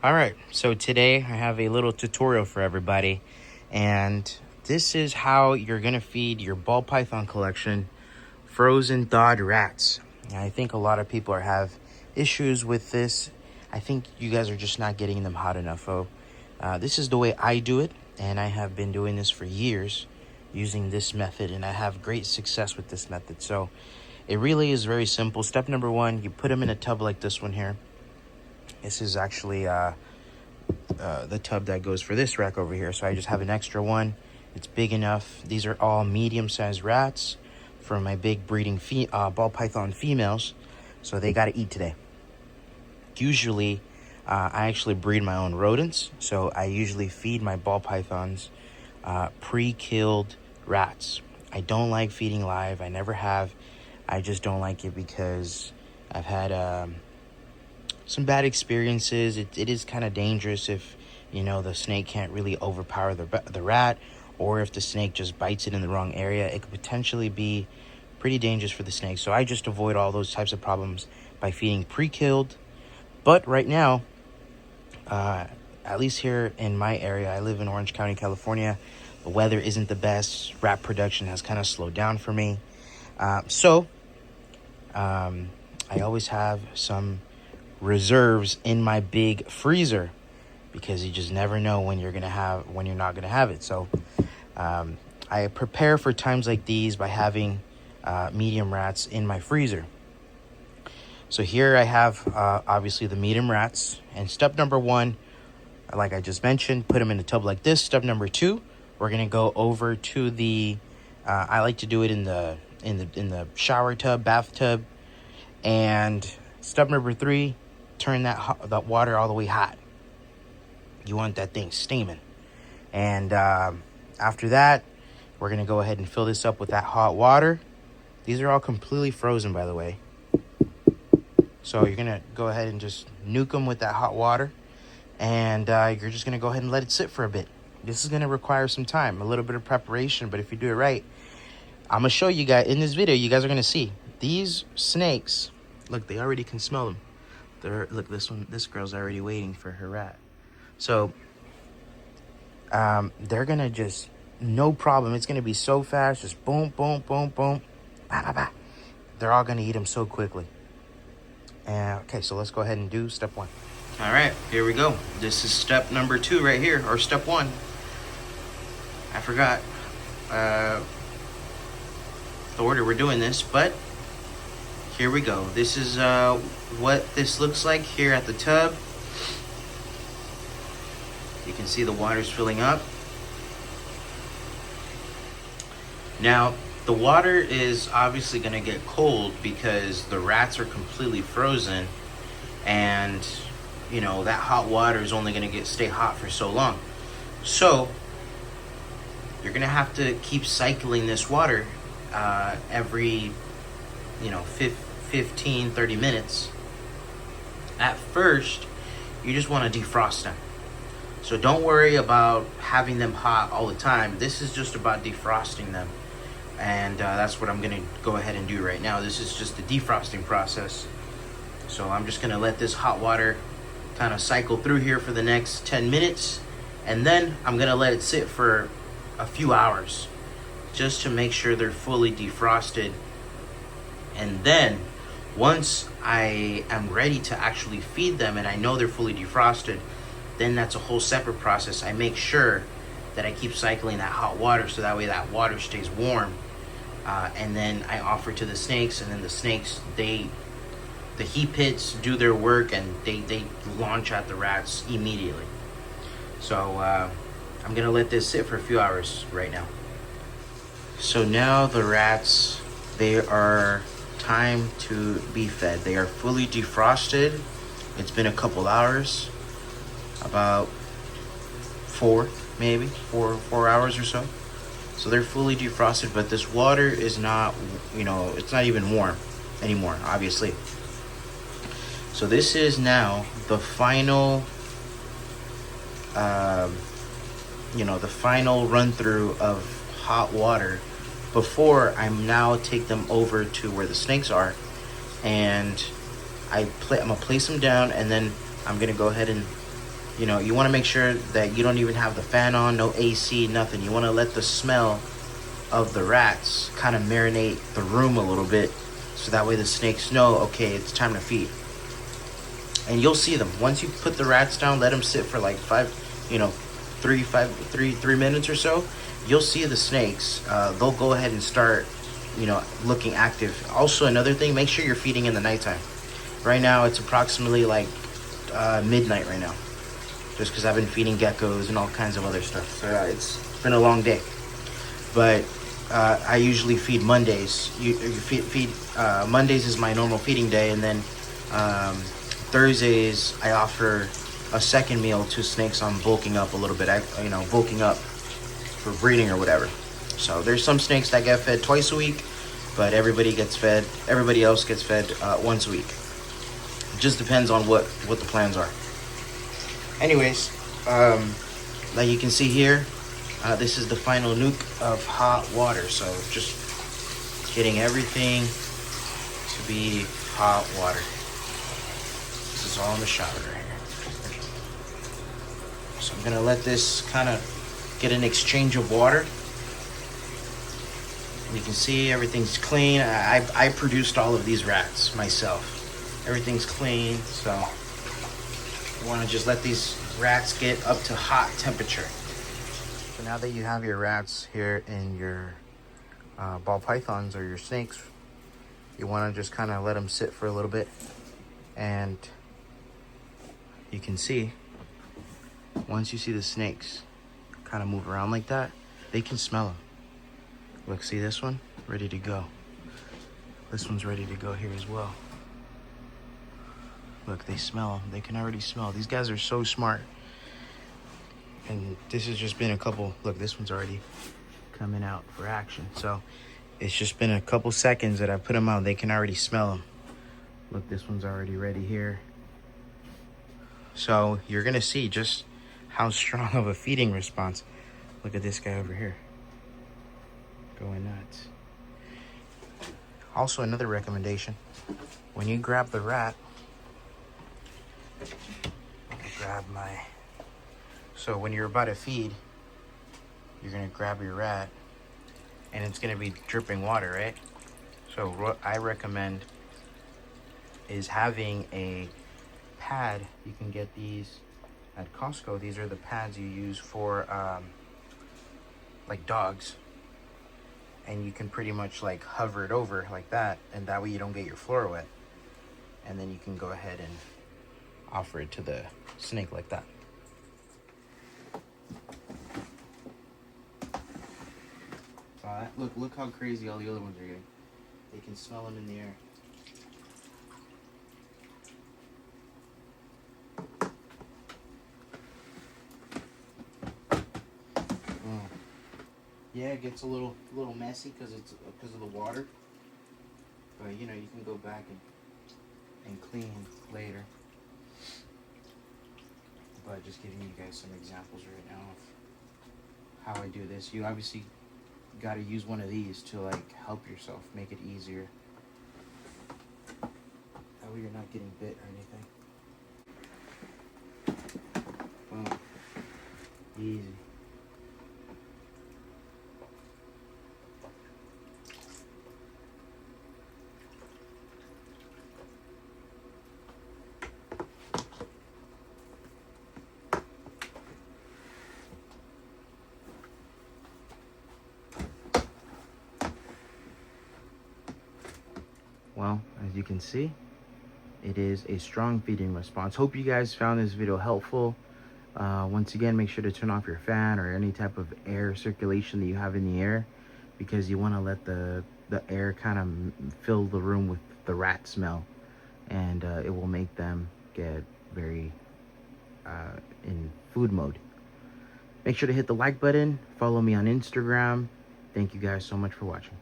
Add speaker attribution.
Speaker 1: All right, so today I have a little tutorial for everybody, and this is how you're gonna feed your ball python collection frozen thawed rats. And I think a lot of people have issues with this. I think you guys are just not getting them hot enough. So this is the way I do it, and I have been doing this for years using this method, and I have great success with this method. So it really is very simple. Step number one, you put them in a tub like this one here. This is actually the tub that goes for this rack over here. So I just have an extra one. It's big enough. These are all medium-sized rats from my big breeding ball python females. So they got to eat today. Usually, I actually breed my own rodents. So I usually feed my ball pythons pre-killed rats. I don't like feeding live. I never have. I just don't like it because I've had some bad experiences. It is kind of dangerous if, you know, the snake can't really overpower the rat, or if the snake just bites it in the wrong area. It could potentially be pretty dangerous for the snake. So I just avoid all those types of problems by feeding pre-killed. But right now, at least here in my area, I live in Orange County, California, the weather isn't the best. Rat production has kind of slowed down for me. So I always have some reserves in my big freezer, because you just never know when you're not gonna have it. So I prepare for times like these by having medium rats in my freezer. So here I have obviously the medium rats, and step number one, like I just mentioned, put them in a tub like this. Step number two, we're gonna go over to the I like to do it in the shower tub, bathtub. And step number three, turn that water all the way hot. You want that thing steaming. And after that, we're going to go ahead and fill this up with that hot water. These are all completely frozen, by the way. So you're going to go ahead and just nuke them with that hot water. And you're just going to go ahead and let it sit for a bit. This is going to require some time, a little bit of preparation. But if you do it right, I'm going to show you guys in this video. You guys are going to see these snakes. Look, they already can smell them. Look, this girl's already waiting for her rat. So they're gonna just, no problem. It's gonna be so fast, just boom, boom, boom, boom, bah, bah, bah. They're all gonna eat them so quickly. Okay, so let's go ahead and do step one. All right, here we go. This is step number two right here, or step one. I forgot the order we're doing this, but here we go. This is what this looks like here at the tub. You can see the water's filling up. Now, the water is obviously going to get cold because the rats are completely frozen, and you know that hot water is only going to stay hot for so long. So you're going to have to keep cycling this water every 15, 30 minutes. At first, you just want to defrost them. So don't worry about having them hot all the time. This is just about defrosting them. And that's what I'm going to go ahead and do right now. This is just the defrosting process. So I'm just going to let this hot water kind of cycle through here for the next 10 minutes. And then I'm going to let it sit for a few hours, just to make sure they're fully defrosted. And then once I am ready to actually feed them and I know they're fully defrosted, then that's a whole separate process. I make sure that I keep cycling that hot water so that way that water stays warm. And then I offer to the snakes, and then the snakes, the heat pits do their work, and they launch at the rats immediately. So I'm gonna let this sit for a few hours right now. So now the rats, they are time to be fed. They are fully defrosted. It's been a couple hours, about four hours or so. So they're fully defrosted, but this water is not, it's not even warm anymore, obviously. So this is now the final, the final run through of hot water before I now take them over to where the snakes are, and I'm gonna place them down, and then I'm gonna go ahead and You know, you want to make sure that you don't even have the fan on, no AC, nothing. You want to let the smell of the rats kind of marinate the room a little bit, so that way the snakes know, okay, it's time to feed. And you'll see them once you put the rats down. Let them sit for like 3 minutes or so. You'll see the snakes. They'll go ahead and start, looking active. Also, another thing, make sure you're feeding in the nighttime. Right now, it's approximately like midnight right now, just because I've been feeding geckos and all kinds of other stuff. So it's been a long day. But I usually feed Mondays. Mondays is my normal feeding day, and then Thursdays I offer a second meal to snakes on bulking up a little bit. Bulking up for breeding or whatever. So there's some snakes that get fed twice a week, but everybody else gets fed once a week. It just depends on what the plans are. Anyways, like you can see here, this is the final nuke of hot water. So just getting everything to be hot water. This is all in the shower right here. So I'm gonna let this kind of get an exchange of water. And you can see everything's clean. I produced all of these rats myself. Everything's clean, so you want to just let these rats get up to hot temperature. So now that you have your rats here in your ball pythons or your snakes, you want to just kind of let them sit for a little bit. And you can see, once you see the snakes kind of move around like that, they can smell them. Look, see this one? Ready to go. This one's ready to go here as well. Look, they smell them. They can already smell. These guys are so smart. And this has just been a couple, look, this one's already coming out for action. So it's just been a couple seconds that I put them out. They can already smell them. Look, this one's already ready here. So you're gonna see just how strong of a feeding response. Look at this guy over here. Going nuts. Also, another recommendation, when you grab the rat, so when you're about to feed, you're gonna grab your rat and it's gonna be dripping water, right? So what I recommend is having a pad. You can get these at Costco. These are the pads you use for like dogs, and you can pretty much like hover it over like that, and that way you don't get your floor wet, and then you can go ahead and offer it to the snake like that. Look how crazy all the other ones are getting. They can smell them in the air. Yeah, it gets a little messy because of the water, but you can go back and clean later. But just giving you guys some examples right now of how I do this. You obviously got to use one of these to like help yourself, make it easier. That way you're not getting bit or anything. Boom. Easy. Well, as you can see, it is a strong feeding response. Hope you guys found this video helpful. Once again, make sure to turn off your fan or any type of air circulation that you have in the air, because you want to let the air kind of fill the room with the rat smell, and it will make them get very in food mode. Make sure to hit the like button, follow me on Instagram. Thank you guys so much for watching.